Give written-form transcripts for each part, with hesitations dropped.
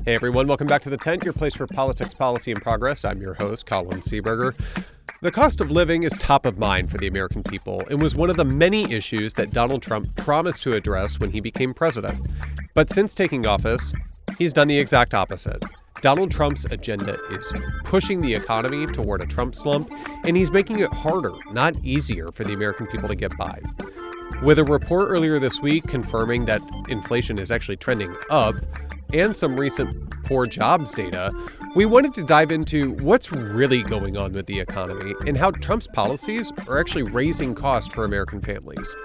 Hey everyone, welcome back to The Tent, your place for politics, policy, and progress. I'm your host, Colin Seaberger. The cost of living is top of mind for the American people and was one of the many issues that Donald Trump promised to address when he became president. But since taking office, he's done the exact opposite. Donald Trump's agenda is pushing the economy toward a Trump slump, and he's making it harder, not easier, for the American people to get by. With a report earlier this week confirming that inflation is actually trending up, and some recent poor jobs data, we wanted to dive into what's really going on with the economy and how Trump's policies are actually raising costs for American families.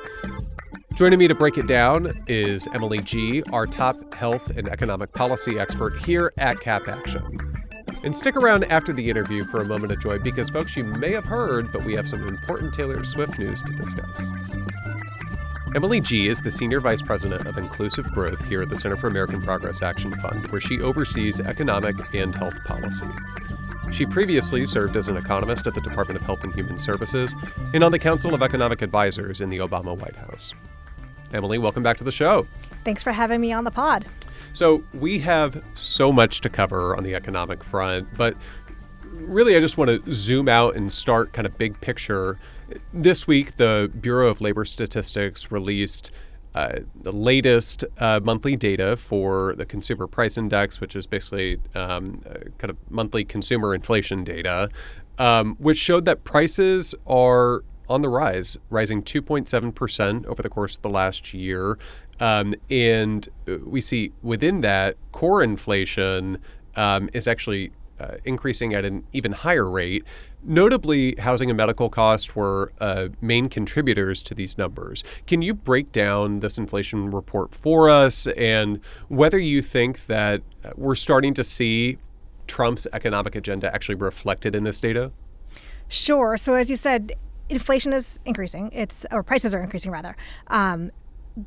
Joining me to break it down is Emily G., our top health and economic policy expert here at Cap Action. And stick around after the interview for a moment of joy because, folks, you may have heard, but we have some important Taylor Swift news to discuss. Emily G. is the Senior Vice President of Inclusive Growth here at the Center for American Progress Action Fund, where she oversees economic and health policy. She previously served as an economist at the Department of Health and Human Services and on the Council of Economic Advisors in the Obama White House. Emily, welcome back to the show. Thanks for having me on the pod. So we have so much to cover on the economic front, but really I just want to zoom out and start kind of big picture. This week, the Bureau of Labor Statistics released the latest monthly data for the Consumer Price Index, which is basically kind of monthly consumer inflation data, which showed that prices are on the rise, rising 2.7% over the course of the last year. And we see within that, core inflation is actually increasing at an even higher rate. Notably, housing and medical costs were main contributors to these numbers. Can you break down this inflation report for us and whether you think that we're starting to see Trump's economic agenda actually reflected in this data? Sure. So as you said, inflation is increasing. Or prices are increasing, rather.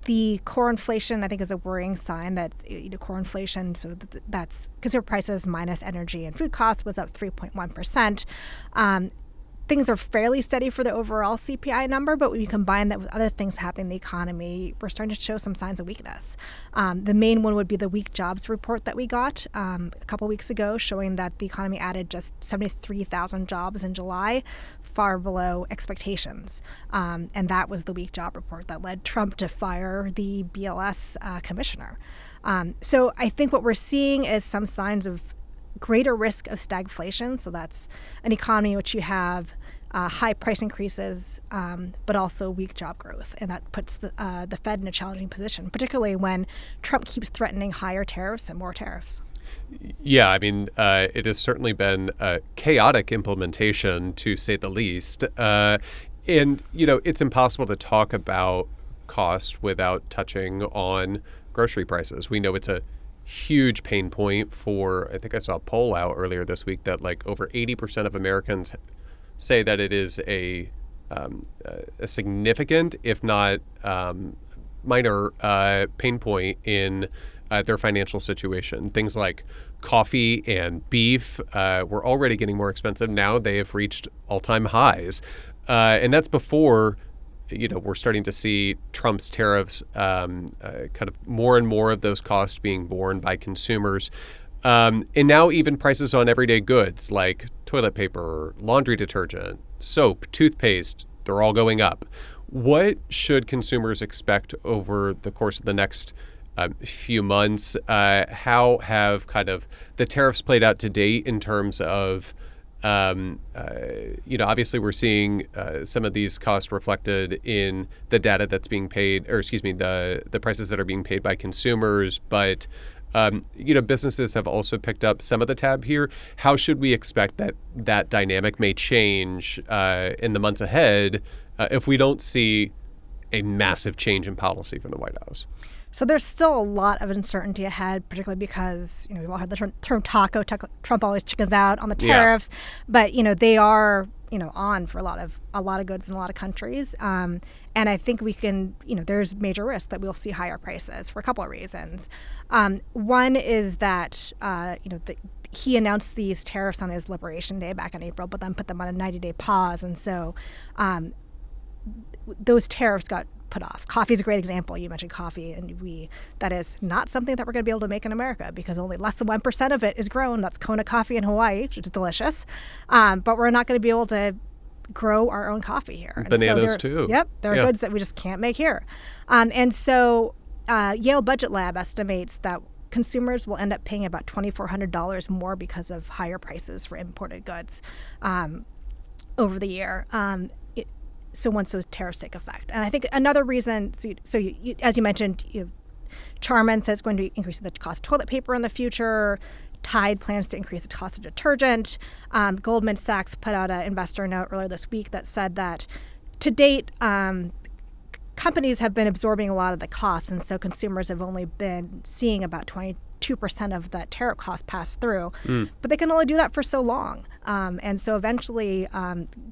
The core inflation, I think, is a worrying sign that core inflation, so that's consumer prices minus energy and food costs, was up 3.1%. Things are fairly steady for the overall CPI number, but when you combine that with other things happening in the economy, we're starting to show some signs of weakness. The main one would be the weak jobs report that we got a couple weeks ago, showing that the economy added just 73,000 jobs in July, far below expectations. And that was the weak job report that led Trump to fire the BLS commissioner. So I think what we're seeing is some signs of greater risk of stagflation. So that's an economy in which you have high price increases, but also weak job growth. And that puts the Fed in a challenging position, particularly when Trump keeps threatening higher tariffs and more tariffs. Yeah, I mean, it has certainly been a chaotic implementation, to say the least. And, it's impossible to talk about cost without touching on grocery prices. We know it's a huge pain point for, I think I saw a poll out earlier this week that over 80% of Americans say that it is a significant, if not minor, pain point in their financial situation. Things like coffee and beef were already getting more expensive. Now they have reached all-time highs. And that's before we're starting to see Trump's tariffs, kind of more and more of those costs being borne by consumers. And now even prices on everyday goods like toilet paper, laundry detergent, soap, toothpaste, they're all going up. What should consumers expect over the course of the next few months? How have kind of the tariffs played out to date in terms of obviously we're seeing some of these costs reflected in the data that's being paid, the prices that are being paid by consumers. But, businesses have also picked up some of the tab here. How should we expect that dynamic may change in the months ahead if we don't see a massive change in policy from the White House? So there's still a lot of uncertainty ahead, particularly because, we've all heard the term taco. Trump always chickens out on the tariffs, but, they are, on for a lot of goods in a lot of countries. And I think we can, there's major risk that we'll see higher prices for a couple of reasons. One is that, he announced these tariffs on his Liberation Day back in April, but then put them on a 90-day pause. And so those tariffs got put off. Coffee is a great example. You mentioned coffee, and that is not something that we're going to be able to make in America because only less than 1% of it is grown. That's Kona coffee in Hawaii, which is delicious. But we're not going to be able to grow our own coffee here. Bananas too. Yep, there are goods that we just can't make here. And so Yale Budget Lab estimates that consumers will end up paying about $2,400 more because of higher prices for imported goods over the year. So once those tariffs take effect. And I think another reason, as you mentioned, Charmin says it's going to be increasing the cost of toilet paper in the future. Tide plans to increase the cost of detergent. Goldman Sachs put out an investor note earlier this week that said that to date, companies have been absorbing a lot of the costs, and so consumers have only been seeing about 22% of that tariff cost pass through. But they can only do that for so long. And so eventually,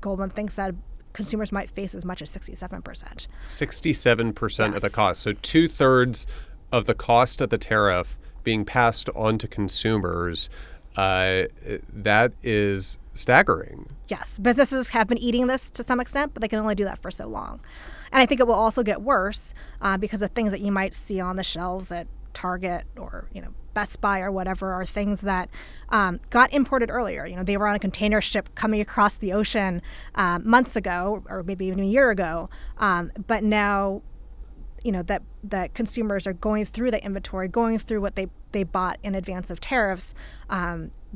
Goldman thinks that consumers might face as much as 67%. 67% of the cost. So 2/3 of the cost of the tariff being passed on to consumers. That is staggering. Yes. Businesses have been eating this to some extent, but they can only do that for so long. And I think it will also get worse because of things that you might see on the shelves at Target or Best Buy or whatever are things that got imported earlier. They were on a container ship coming across the ocean months ago, or maybe even a year ago. But now, that consumers are going through the inventory, going through what they bought in advance of tariffs.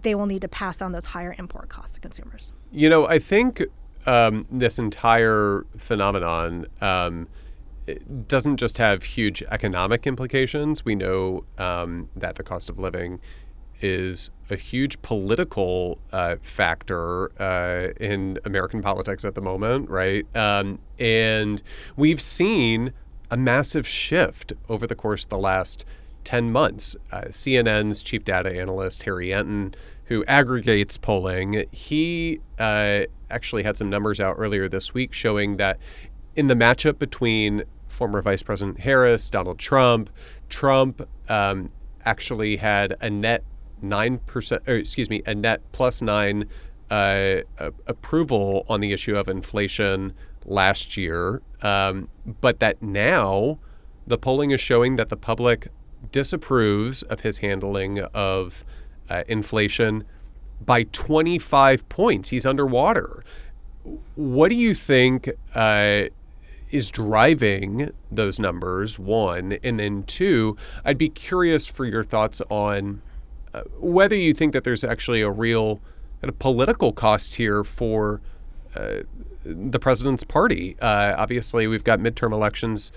They will need to pass on those higher import costs to consumers. I think this entire phenomenon it doesn't just have huge economic implications. We know that the cost of living is a huge political factor in American politics at the moment, right? And we've seen a massive shift over the course of the last 10 months. CNN's chief data analyst, Harry Enton, who aggregates polling, he actually had some numbers out earlier this week showing that in the matchup between former Vice President Harris, Donald Trump actually had a net 9%, a net +9 approval on the issue of inflation last year. But that now the polling is showing that the public disapproves of his handling of inflation by 25 points. He's underwater. What do you think is driving those numbers, one? And then two, I'd be curious for your thoughts on whether you think that there's actually a real kind of political cost here for the president's party. Obviously, we've got midterm elections,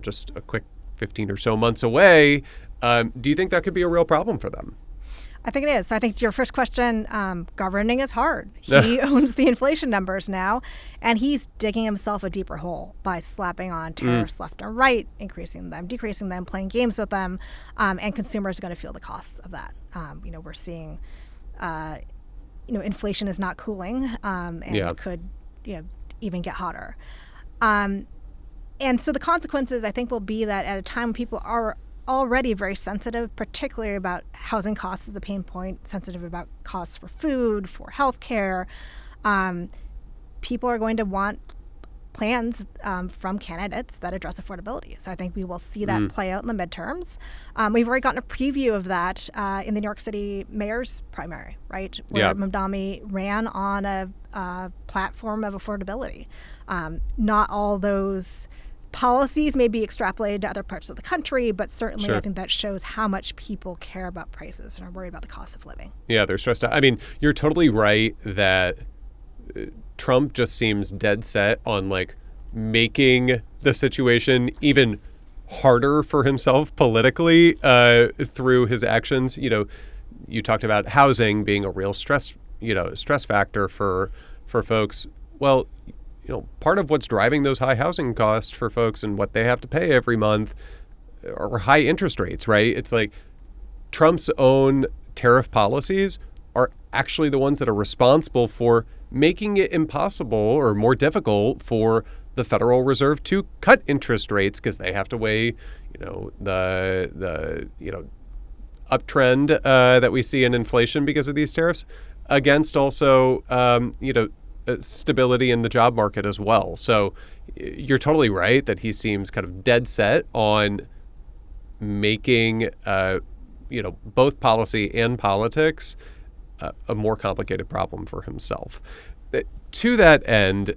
just a quick 15 or so months away. Do you think that could be a real problem for them? I think it is. I think to your first question, governing is hard. He owns the inflation numbers now, and he's digging himself a deeper hole by slapping on tariffs left and right, increasing them, decreasing them, playing games with them, and consumers are going to feel the costs of that. We're seeing, inflation is not cooling, and it could, even get hotter. And so the consequences, I think, will be that at a time when people are already very sensitive, particularly about housing costs as a pain point, sensitive about costs for food, for healthcare. People are going to want plans from candidates that address affordability. So I think we will see that play out in the midterms. We've already gotten a preview of that in the New York City mayor's primary, right? Where Mamdani ran on a platform of affordability. Not all those policies may be extrapolated to other parts of the country, but certainly I think that shows how much people care about prices and are worried about the cost of living. Yeah, they're stressed out. I mean, you're totally right that Trump just seems dead set on making the situation even harder for himself politically through his actions. You talked about housing being a real stress factor for folks. Well, part of what's driving those high housing costs for folks and what they have to pay every month are high interest rates, right? It's like Trump's own tariff policies are actually the ones that are responsible for making it impossible or more difficult for the Federal Reserve to cut interest rates because they have to weigh, the uptrend that we see in inflation because of these tariffs against also, stability in the job market as well. So you're totally right that he seems kind of dead set on making, both policy and politics a more complicated problem for himself. To that end,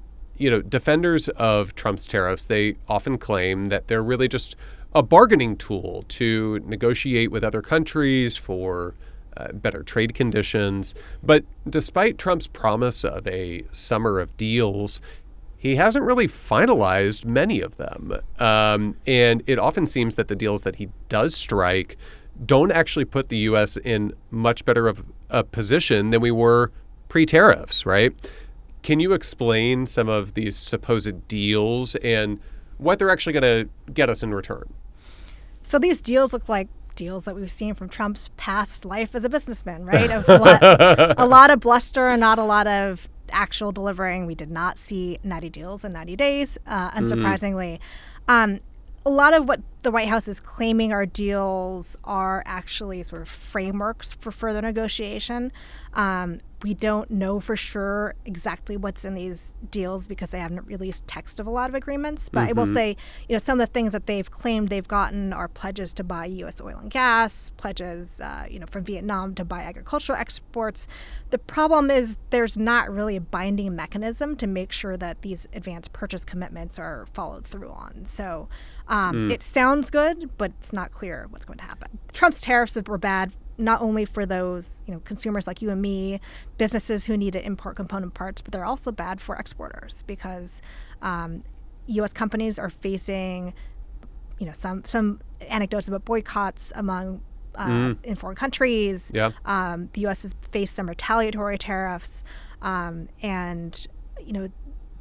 defenders of Trump's tariffs, they often claim that they're really just a bargaining tool to negotiate with other countries for better trade conditions. But despite Trump's promise of a summer of deals, he hasn't really finalized many of them. And it often seems that the deals that he does strike don't actually put the U.S. in much better of a position than we were pre-tariffs, right? Can you explain some of these supposed deals and what they're actually going to get us in return? So these deals look like deals that we've seen from Trump's past life as a businessman, right? A lot of bluster and not a lot of actual delivering. We did not see 90 deals in 90 days, unsurprisingly. A lot of what the White House is claiming are deals are actually sort of frameworks for further negotiation. We don't know for sure exactly what's in these deals because they haven't released text of a lot of agreements. But I will say, some of the things that they've claimed they've gotten are pledges to buy U.S. oil and gas, pledges, from Vietnam to buy agricultural exports. The problem is there's not really a binding mechanism to make sure that these advanced purchase commitments are followed through on. So it sounds good, but it's not clear what's going to happen. Trump's tariffs were bad not only for those, consumers like you and me, businesses who need to import component parts, but they're also bad for exporters because U.S. companies are facing, some anecdotes about boycotts among in foreign countries. Yeah. The U.S. has faced some retaliatory tariffs, and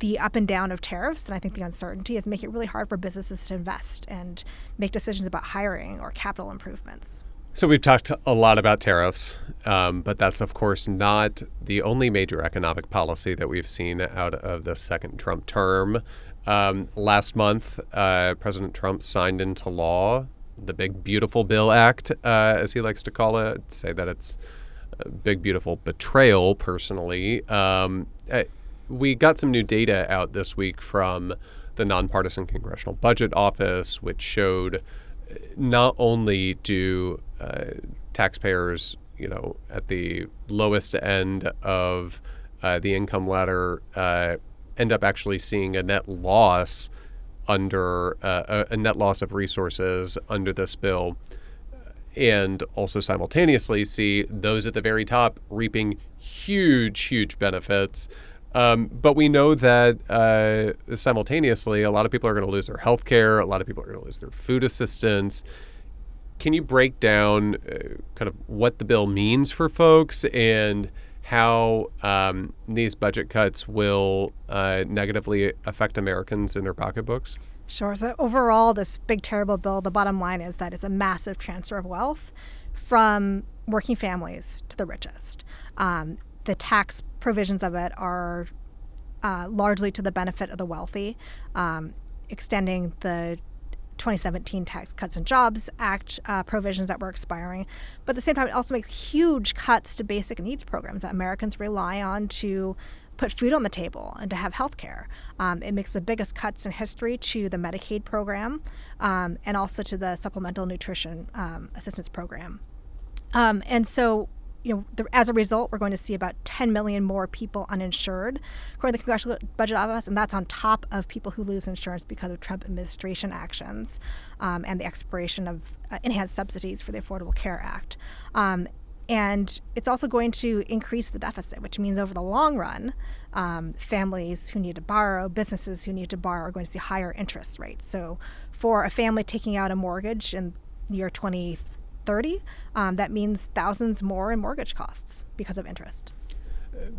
the up and down of tariffs, and I think the uncertainty is making it really hard for businesses to invest and make decisions about hiring or capital improvements. So we've talked a lot about tariffs, but that's, of course, not the only major economic policy that we've seen out of the second Trump term. Last month, President Trump signed into law the Big Beautiful Bill Act, as he likes to call it. I'd say that it's a big, beautiful betrayal, personally. We got some new data out this week from the Nonpartisan Congressional Budget Office, which showed not only do taxpayers, at the lowest end of the income ladder end up actually seeing a net loss under a net loss of resources under this bill, and also simultaneously see those at the very top reaping huge benefits. But we know that simultaneously, a lot of people are going to lose their health care. A lot of people are going to lose their food assistance. Can you break down kind of what the bill means for folks and how these budget cuts will negatively affect Americans in their pocketbooks? Sure. So overall, this big, terrible bill, the bottom line is that it's a massive transfer of wealth from working families to the richest. The tax provisions of it are largely to the benefit of the wealthy, extending the 2017 Tax Cuts and Jobs Act provisions that were expiring. But at the same time, it also makes huge cuts to basic needs programs that Americans rely on to put food on the table and to have health care. It makes the biggest cuts in history to the Medicaid program and also to the Supplemental Nutrition Assistance Program. And so, as a result, we're going to see about 10 million more people uninsured, according to the Congressional Budget Office, and that's on top of people who lose insurance because of Trump administration actions and the expiration of enhanced subsidies for the Affordable Care Act. And it's also going to increase the deficit, which means over the long run, families who need to borrow, businesses who need to borrow are going to see higher interest rates. So for a family taking out a mortgage in the year 2030, that means thousands more in mortgage costs because of interest.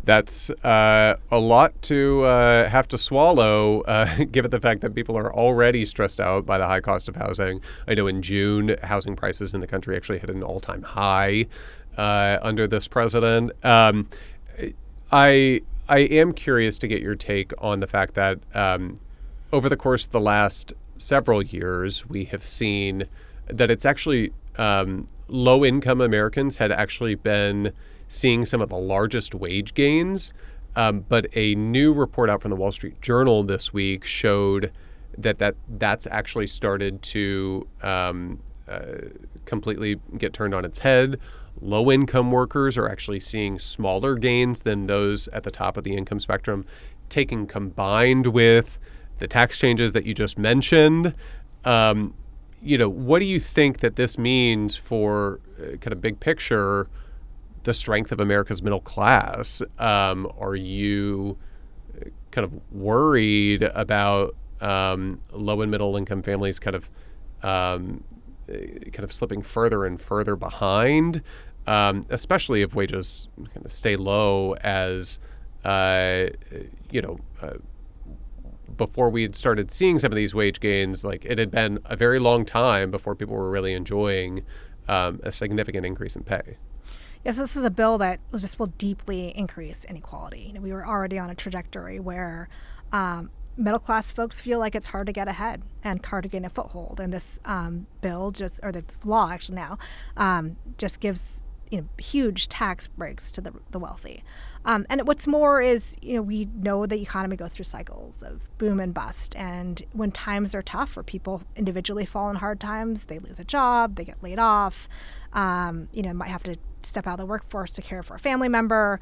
That's a lot to have to swallow, given the fact that people are already stressed out by the high cost of housing. I know in June, housing prices in the country actually hit an all-time high under this president. I am curious to get your take on the fact that over the course of the last several years, we have seen that it's actually low-income Americans had actually been seeing some of the largest wage gains But a new report out from the Wall Street Journal this week showed that's actually started to completely get turned on its head. Low-income workers are actually seeing smaller gains than those at the top of the income spectrum, taken combined with the tax changes that you just mentioned. What do you think that this means for kind of big picture, the strength of America's middle class? Are you kind of worried about low and middle income families kind of slipping further and further behind, especially if wages kind of stay low as before we had started seeing some of these wage gains? Like, it had been a very long time before people were really enjoying a significant increase in pay. Yes, this is a bill that just will deeply increase inequality. We were already on a trajectory where middle class folks feel like it's hard to get ahead and hard to gain a foothold. And this bill this law actually now just gives huge tax breaks to the wealthy. And what's more is, we know the economy goes through cycles of boom and bust. And when times are tough, or people individually fall in hard times, they lose a job, they get laid off, might have to step out of the workforce to care for a family member.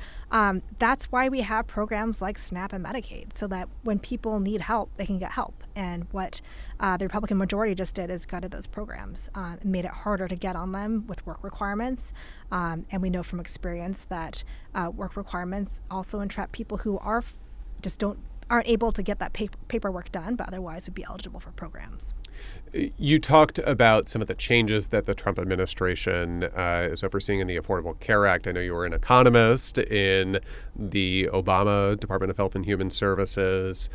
That's why we have programs like SNAP and Medicaid, so that when people need help, they can get help. And what the Republican majority just did is gutted those programs and made it harder to get on them with work requirements. And we know from experience that work requirements also entrap people who aren't able to get that paperwork done, but otherwise would be eligible for programs. You talked about some of the changes that the Trump administration is overseeing in the Affordable Care Act. I know you were an economist in the Obama Department of Health and Human Services.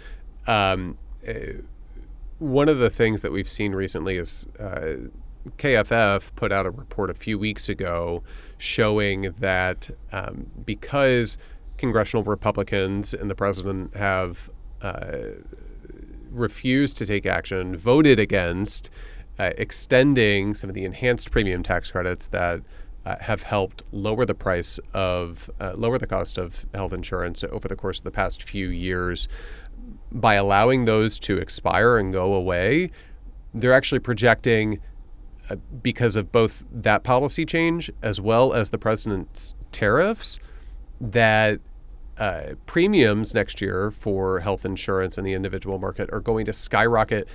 One of the things that we've seen recently is KFF put out a report a few weeks ago showing that because congressional Republicans and the president have refused to take action, voted against extending some of the enhanced premium tax credits that have helped lower the cost of health insurance over the course of the past few years. By allowing those to expire and go away, they're actually projecting, because of both that policy change as well as the president's tariffs, that premiums next year for health insurance in the individual market are going to skyrocket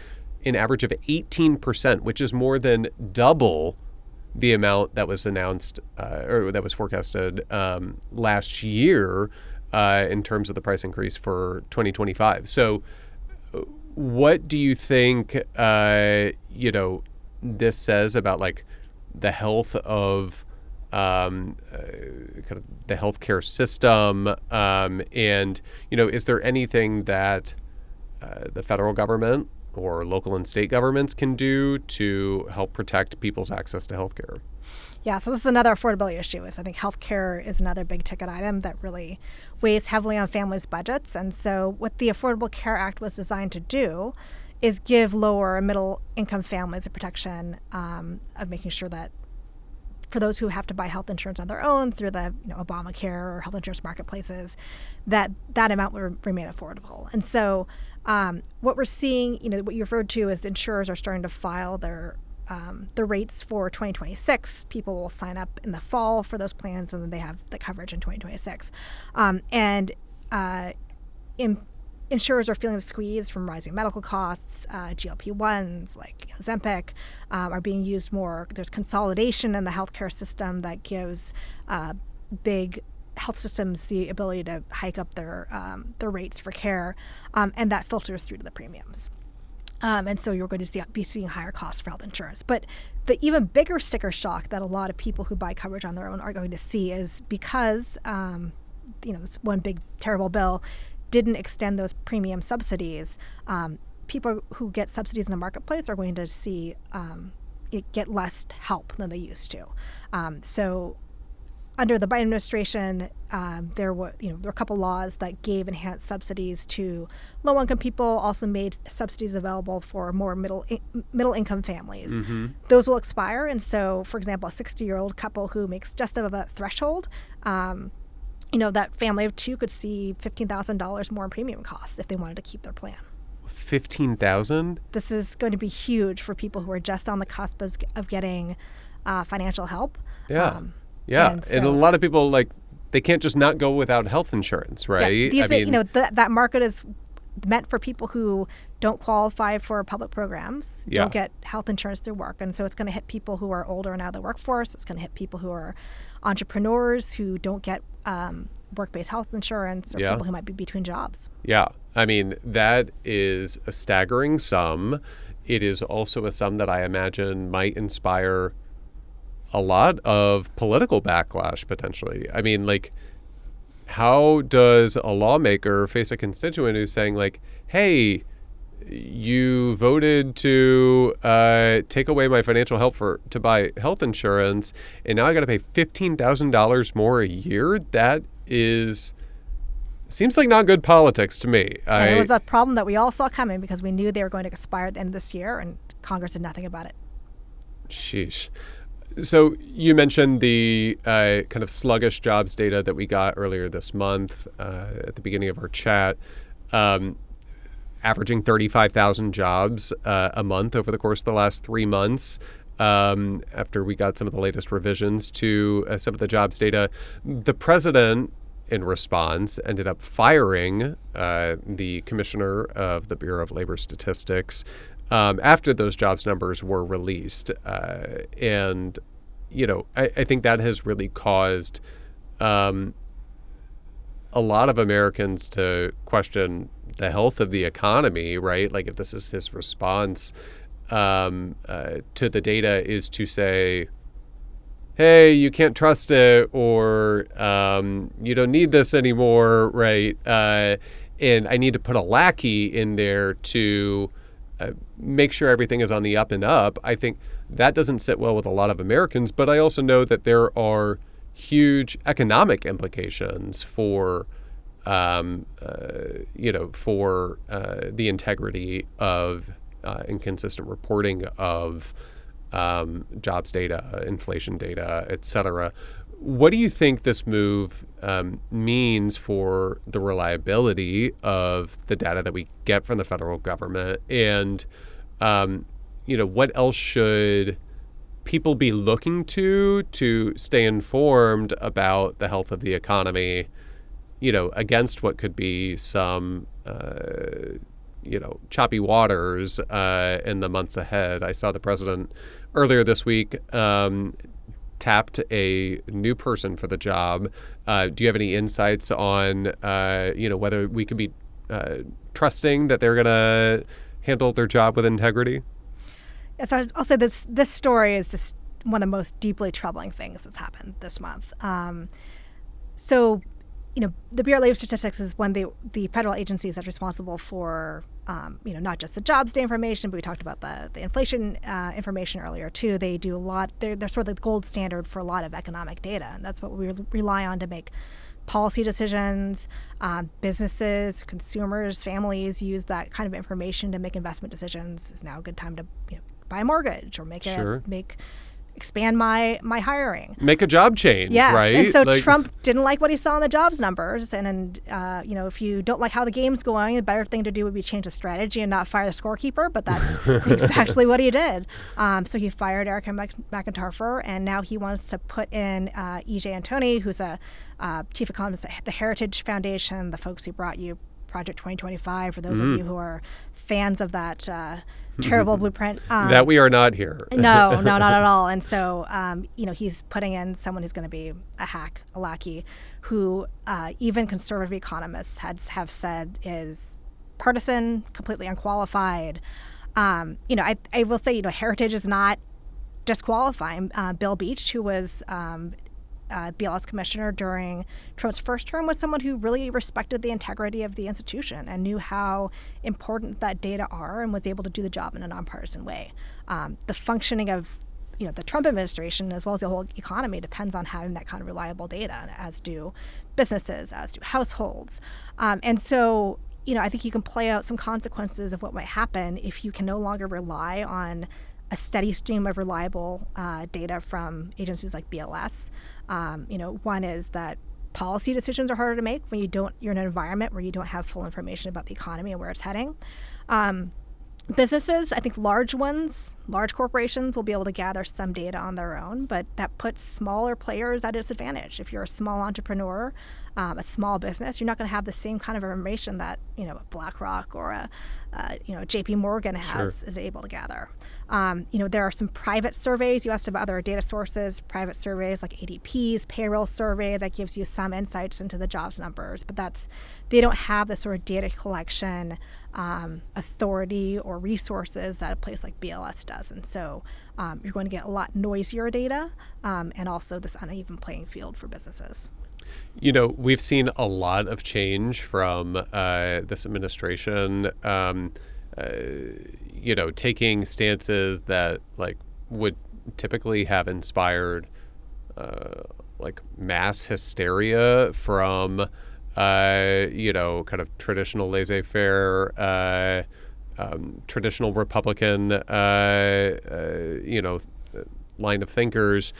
an average of 18%, which is more than double the amount that was announced or that was forecasted last year in terms of the price increase for 2025. So what do you think, this says about like the health of kind of the healthcare system, and is there anything that the federal government or local and state governments can do to help protect people's access to healthcare? Yeah, so this is another affordability issue. I think healthcare is another big ticket item that really weighs heavily on families' budgets. And so what the Affordable Care Act was designed to do is give lower and middle income families a protection of making sure that for those who have to buy health insurance on their own through the Obamacare or health insurance marketplaces, that amount would remain affordable. And so what we're seeing, what you referred to as the insurers are starting to file their rates for 2026. People will sign up in the fall for those plans, and then they have the coverage in 2026. Insurers are feeling the squeeze from rising medical costs. GLP-1s like Ozempic are being used more. There's consolidation in the healthcare system that gives big health systems the ability to hike up their rates for care, and that filters through to the premiums. And so you're going to be seeing higher costs for health insurance. But the even bigger sticker shock that a lot of people who buy coverage on their own are going to see is because this one big terrible bill didn't extend those premium subsidies. People who get subsidies in the marketplace are going to see it get less help than they used to. So under the Biden administration, there were a couple laws that gave enhanced subsidies to low-income people, also made subsidies available for more middle-income families. Mm-hmm. Those will expire, and so, for example, a 60-year-old couple who makes just above that threshold that family of two could see $15,000 more in premium costs if they wanted to keep their plan. 15,000? This is going to be huge for people who are just on the cusp of getting financial help. Yeah. And a lot of people, they can't just not go without health insurance, right? Yeah, that market is meant for people who don't qualify for public programs, don't get health insurance through work. And so it's going to hit people who are older and out of the workforce. It's going to hit people who are entrepreneurs who don't get work-based health insurance, or people who might be between jobs. Yeah. I mean, that is a staggering sum. It is also a sum that I imagine might inspire a lot of political backlash, potentially. I mean, how does a lawmaker face a constituent who's saying, hey, you voted to take away my financial help to buy health insurance, and now I got to pay $15,000 more a year? That seems like not good politics to me. And it was a problem that we all saw coming because we knew they were going to expire at the end of this year, and Congress did nothing about it. Sheesh. So you mentioned the kind of sluggish jobs data that we got earlier this month at the beginning of our chat, averaging 35,000 jobs a month over the course of the last 3 months. After we got some of the latest revisions to some of the jobs data, the president, in response, ended up firing the commissioner of the Bureau of Labor Statistics after those jobs numbers were released. And, I think that has really caused a lot of Americans to question the health of the economy, right? If this is his response to the data is to say, hey, you can't trust it, or you don't need this anymore, right? And I need to put a lackey in there to make sure everything is on the up and up. I think that doesn't sit well with a lot of Americans, but I also know that there are huge economic implications for the integrity of inconsistent reporting of jobs data, inflation data, et cetera. What do you think this move means for the reliability of the data that we get from the federal government? And, what else should people be looking to stay informed about the health of the economy, against what could be some, choppy waters in the months ahead? I saw the president earlier this week tapped a new person for the job. Do you have any insights on, whether we could be trusting that they're going to handle their job with integrity? Yes, I'll say this story is just one of the most deeply troubling things that's happened this month. The Bureau of Labor Statistics is one of the federal agencies that's responsible for, not just the jobs day information, but we talked about the inflation information earlier too. They do a lot. They're sort of the gold standard for a lot of economic data, and that's what we rely on to make policy decisions. Businesses, consumers, families use that kind of information to make investment decisions. Is now a good time to buy a mortgage or expand my hiring. Make a job change, yes. Right? And so Trump didn't like what he saw in the jobs numbers. And if you don't like how the game's going, the better thing to do would be change the strategy and not fire the scorekeeper. But that's exactly what he did. So he fired Erica McIntyre, and now he wants to put in E.J. Antoni, who's a chief economist at the Heritage Foundation, the folks who brought you Project 2025, for those of you who are fans of that terrible blueprint. That we are not here. No, not at all. And so, he's putting in someone who's going to be a lackey, who even conservative economists have said is partisan, completely unqualified. I will say, Heritage is not disqualifying. Bill Beach, who was BLS commissioner during Trump's first term, was someone who really respected the integrity of the institution and knew how important that data are and was able to do the job in a nonpartisan way. The functioning of the Trump administration, as well as the whole economy, depends on having that kind of reliable data, as do businesses, as do households. And so, I think you can play out some consequences of what might happen if you can no longer rely on a steady stream of reliable data from agencies like BLS. One is that policy decisions are harder to make when you're in an environment where you don't have full information about the economy and where it's heading. Businesses, I think large corporations will be able to gather some data on their own, but that puts smaller players at a disadvantage. If you're a small entrepreneur, a small business, you're not going to have the same kind of information that a BlackRock or a JP Morgan is able to gather. There are some private surveys. You asked about other data sources, private surveys like ADP's payroll survey that gives you some insights into the jobs numbers, but they don't have the sort of data collection authority or resources that a place like BLS does. And so you're going to get a lot noisier data and also this uneven playing field for businesses. We've seen a lot of change from this administration, taking stances that would typically have inspired mass hysteria from kind of traditional laissez-faire, traditional Republican, line of thinkers.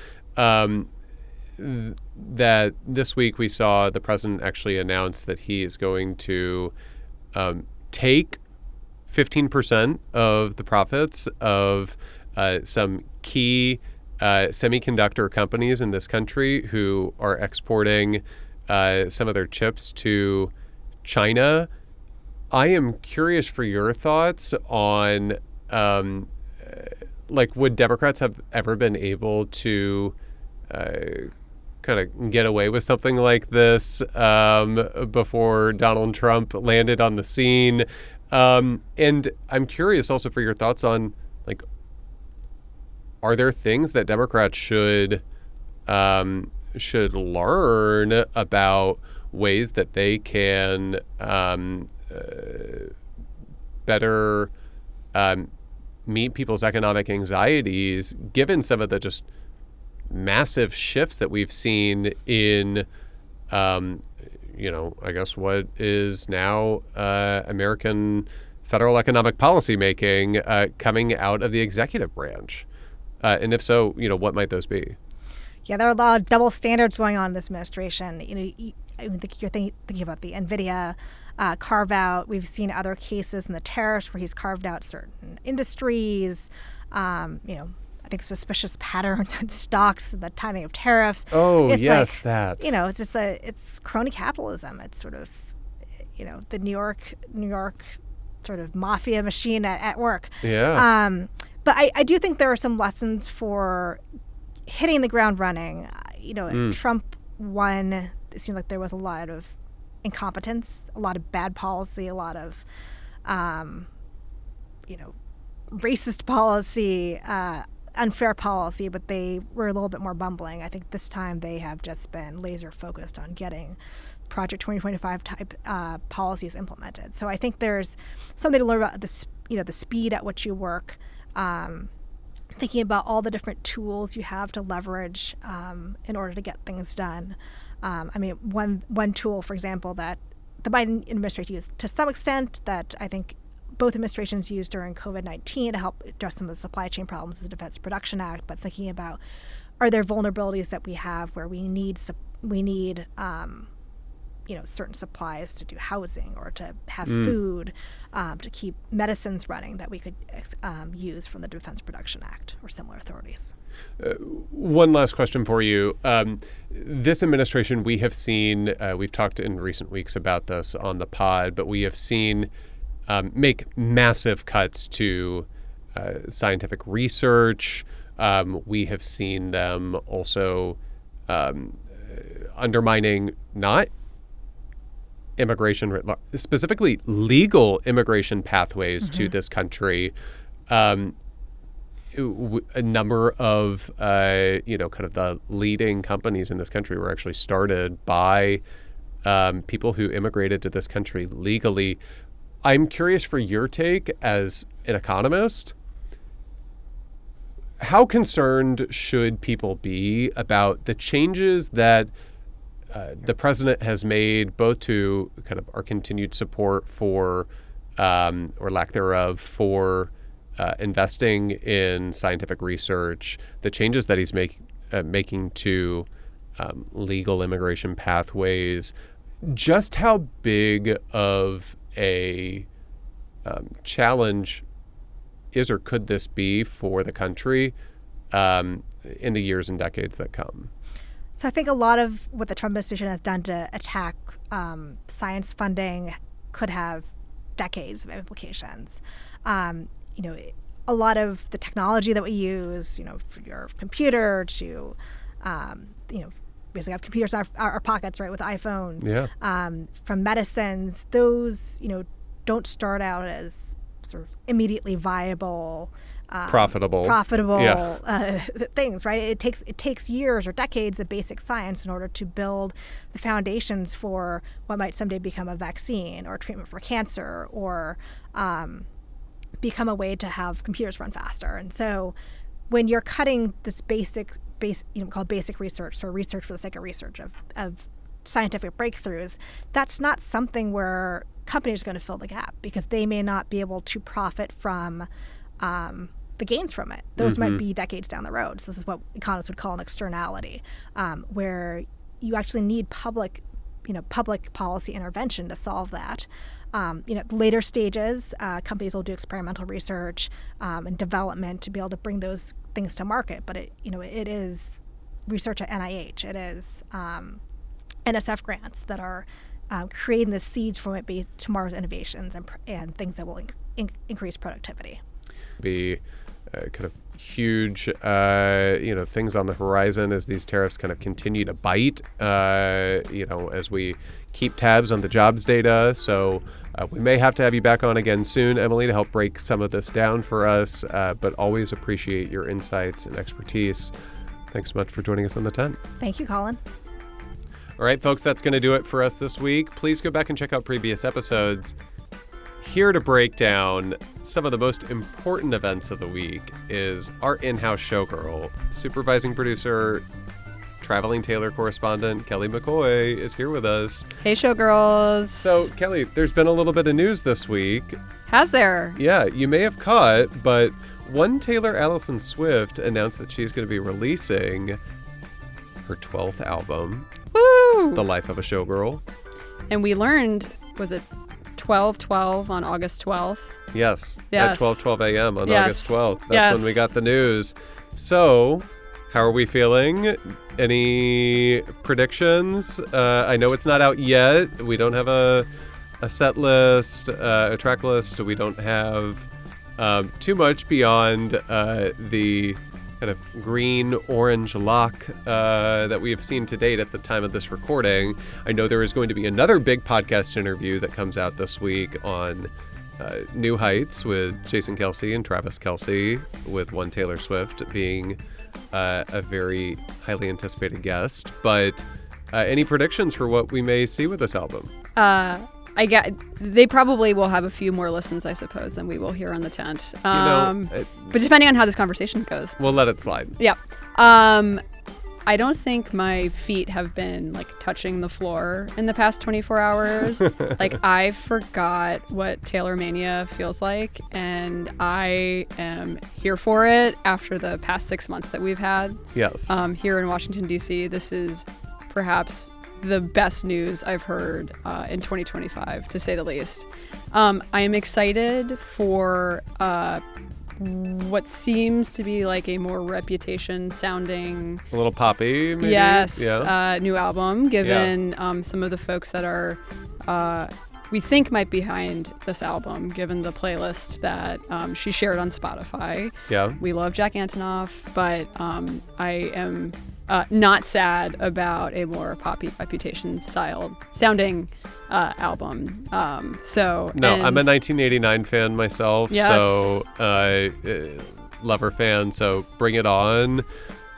That this week we saw the president actually announce that he is going to take 15% of the profits of some key semiconductor companies in this country who are exporting some of their chips to China. I am curious for your thoughts on, would Democrats have ever been able to kind of get away with something like this before Donald Trump landed on the scene? And I'm curious also for your thoughts on, are there things that Democrats should learn about ways that they can better meet people's economic anxieties, given some of the just massive shifts that we've seen in, I guess what is now American federal economic policy making coming out of the executive branch? And if so, what might those be? Yeah, there are a lot of double standards going on in this administration. I think you're thinking about the NVIDIA carve out. We've seen other cases in the tariffs where he's carved out certain industries. I think suspicious patterns in stocks, the timing of tariffs. Oh, it's yes, that. It's just it's crony capitalism. It's sort of, the New York sort of mafia machine at work. Yeah. But I do think there are some lessons for hitting the ground running. Trump won. It seemed like there was a lot of incompetence, a lot of bad policy, a lot of, racist policy, unfair policy, but they were a little bit more bumbling. I think this time they have just been laser focused on getting Project 2025 type policies implemented. So I think there's something to learn about the speed at which you work, thinking about all the different tools you have to leverage in order to get things done. One tool, for example, that the Biden administration used to some extent that I think both administrations used during COVID-19 to help address some of the supply chain problems is the Defense Production Act, but thinking about, are there vulnerabilities that we have where we need certain supplies to do housing or to have food, to keep medicines running that we could use from the Defense Production Act or similar authorities. One last question for you. This administration, we have seen, we've talked in recent weeks about this on the pod, but we have seen make massive cuts to scientific research. We have seen them also undermining not immigration, specifically legal immigration pathways to this country. A number of, kind of the leading companies in this country were actually started by people who immigrated to this country legally. I'm curious for your take as an economist. How concerned should people be about the changes that the president has made, both to kind of our continued support for, or lack thereof, for investing in scientific research, the changes that he's making to legal immigration pathways. Just how big of a challenge is or could this be for the country in the years and decades that come? So I think a lot of what the Trump administration has done to attack science funding could have decades of implications. A lot of the technology that we use, for your computer to, basically have computers in our pockets, right, with iPhones. Yeah. From medicines, those, don't start out as sort of immediately viable, profitable things, right? It takes years or decades of basic science in order to build the foundations for what might someday become a vaccine or treatment for cancer or become a way to have computers run faster. And so when you're cutting this called basic research, or research for the sake of research of scientific breakthroughs, that's not something where companies are going to fill the gap because they may not be able to profit from the gains from it. Those might be decades down the road. So this is what economists would call an externality, where you actually need public policy intervention to solve that. Later stages, companies will do experimental research and development to be able to bring those things to market. But it is research at NIH. It is NSF grants that are creating the seeds for what be tomorrow's innovations and things that will increase productivity. Be kind of huge, things on the horizon as these tariffs kind of continue to bite, as we keep tabs on the jobs data. So we may have to have you back on again soon, Emily, to help break some of this down for us, but always appreciate your insights and expertise. Thanks so much for joining us on The Tent. Thank you, Colin. All right, folks, that's going to do it for us this week. Please go back and check out previous episodes. Here to break down some of the most important events of the week is our in-house showgirl, supervising producer, traveling Taylor correspondent, Kelly McCoy is here with us. Hey, showgirls. So, Kelly, there's been a little bit of news this week. Has there? Yeah, you may have caught, but one Taylor Allison Swift announced that she's going to be releasing her 12th album, Woo! The Life of a Showgirl. And we learned, was it 12/12 on August 12th? Yes. Yes. At 12:12 a.m. on Yes. August 12th. That's Yes. when we got the news. So, how are we feeling? Any predictions? I know it's not out yet. We don't have a set list, a track list. We don't have too much beyond the kind of green-orange lock that we have seen to date at the time of this recording. I know there is going to be another big podcast interview that comes out this week on New Heights with Jason Kelce and Travis Kelce, with one Taylor Swift being a very highly anticipated guest. But any predictions for what we may see with this album? They probably will have a few more listens, I suppose, than we will here on The Tent. But depending on how this conversation goes. We'll let it slide. Yeah. I don't think my feet have been touching the floor in the past 24 hours. I forgot what Taylor Mania feels like, and I am here for it after the past 6 months that we've had. Yes. Here in Washington, D.C. This is perhaps the best news I've heard in 2025, to say the least. I am excited for what seems to be a more Reputation sounding, a little poppy, maybe? Yes, yeah. New album, given some of the folks that are we think might be behind this album, given the playlist that she shared on Spotify. Yeah. We love Jack Antonoff, but I am not sad about a more poppy Reputation style sounding album. I'm a 1989 fan myself. Yes. So Lover fan, so bring it on.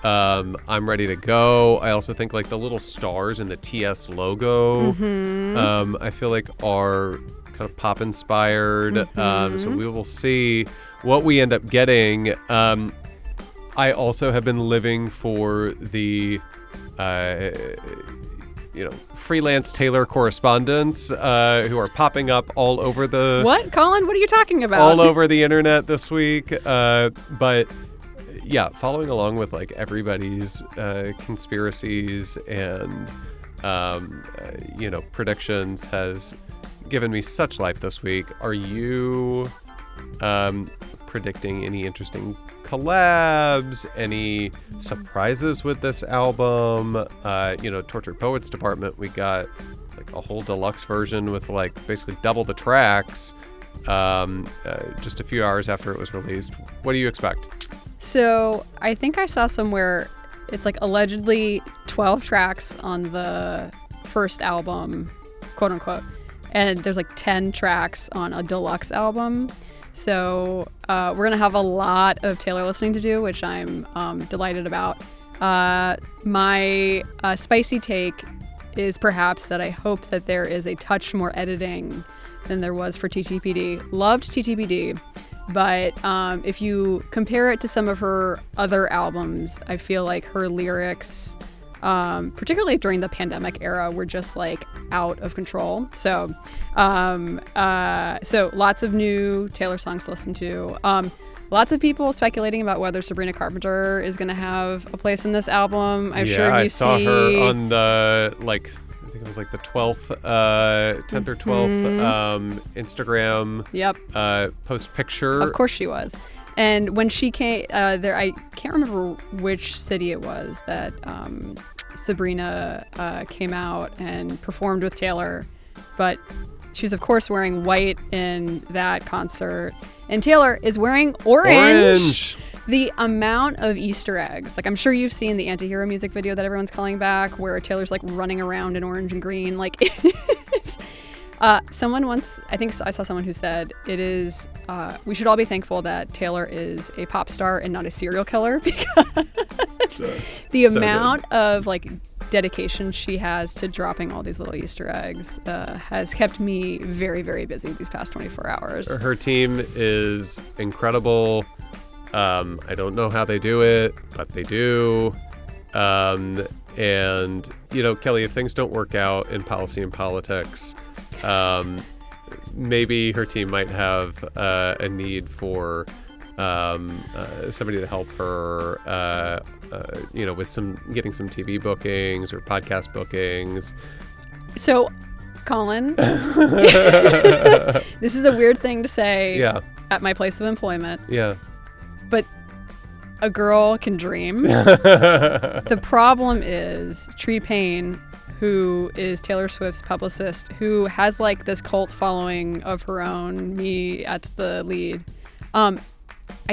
I'm ready to go. I also think the little stars in the TS logo, I feel are kind of pop inspired. So we will see what we end up getting. I also have been living for the freelance Taylor correspondents who are popping up all over the... What, Colin? What are you talking about? All over the internet this week. But following along with like everybody's conspiracies and predictions has given me such life this week. Are you predicting any interesting collabs, any surprises with this album? Tortured Poets Department, we got like a whole deluxe version with like basically double the tracks just a few hours after it was released. What do you expect? So I think I saw somewhere it's like allegedly 12 tracks on the first album, quote unquote, and there's like 10 tracks on a deluxe album. So we're going to have a lot of Taylor listening to do, which I'm delighted about. My spicy take is perhaps that I hope that there is a touch more editing than there was for TTPD. Loved TTPD, but if you compare it to some of her other albums, I feel like her lyrics, particularly during the pandemic era, were just like out of control. So lots of new Taylor songs to listen to. Lots of people speculating about whether Sabrina Carpenter is going to have a place in this album. I'm sure I saw her on the I think it was like the 12th, 10th or 12th Instagram post picture. Of course she was. And when she came there, I can't remember which city it was that Sabrina came out and performed with Taylor, but she's of course wearing white in that concert, and Taylor is wearing orange. The amount of Easter eggs, like I'm sure you've seen the Anti-Hero music video that everyone's calling back, where Taylor's like running around in orange and green, like it's someone once, I think I saw someone who said it is, we should all be thankful that Taylor is a pop star and not a serial killer, because the amount of like dedication she has to dropping all these little Easter eggs has kept me very, very busy these past 24 hours. Her team is incredible. I don't know how they do it, but they do. And, Kelly, if things don't work out in policy and politics, maybe her team might have a need for somebody to help her, with getting some TV bookings or podcast bookings. So, Colin, this is a weird thing to say at my place of employment. Yeah. But a girl can dream. The problem is Tree Payne, who is Taylor Swift's publicist, who has like this cult following of her own, me at the lead. I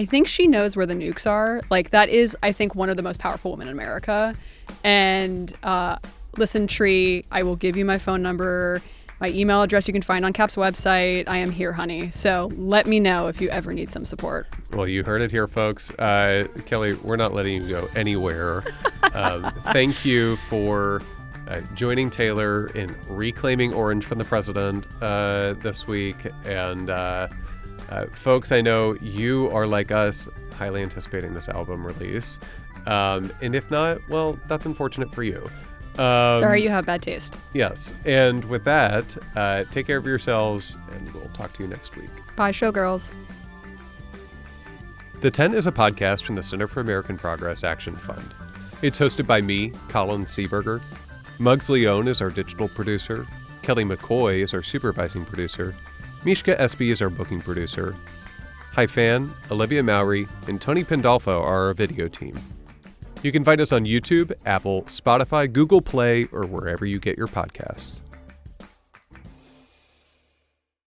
think she knows where the nukes are. Like that is, I think, one of the most powerful women in America. And listen, Tree, I will give you my phone number. My email address you can find on CAP's website. I am here, honey. So let me know if you ever need some support. Well, you heard it here, folks. Kelly, we're not letting you go anywhere. Thank you for joining Taylor in reclaiming orange from the president this week. And folks, I know you are like us, highly anticipating this album release. And if not, well, that's unfortunate for you. Sorry you have bad taste. Yes. And with that, take care of yourselves, and we'll talk to you next week. Bye, showgirls. The Tent is a podcast from the Center for American Progress Action Fund. It's hosted by me, Colin Seaberger. Muggs Leone is our digital producer. Kelly McCoy is our supervising producer. Mishka Espy is our booking producer. Haifan, Olivia Mowry, and Tony Pandolfo are our video team. You can find us on YouTube, Apple, Spotify, Google Play, or wherever you get your podcasts.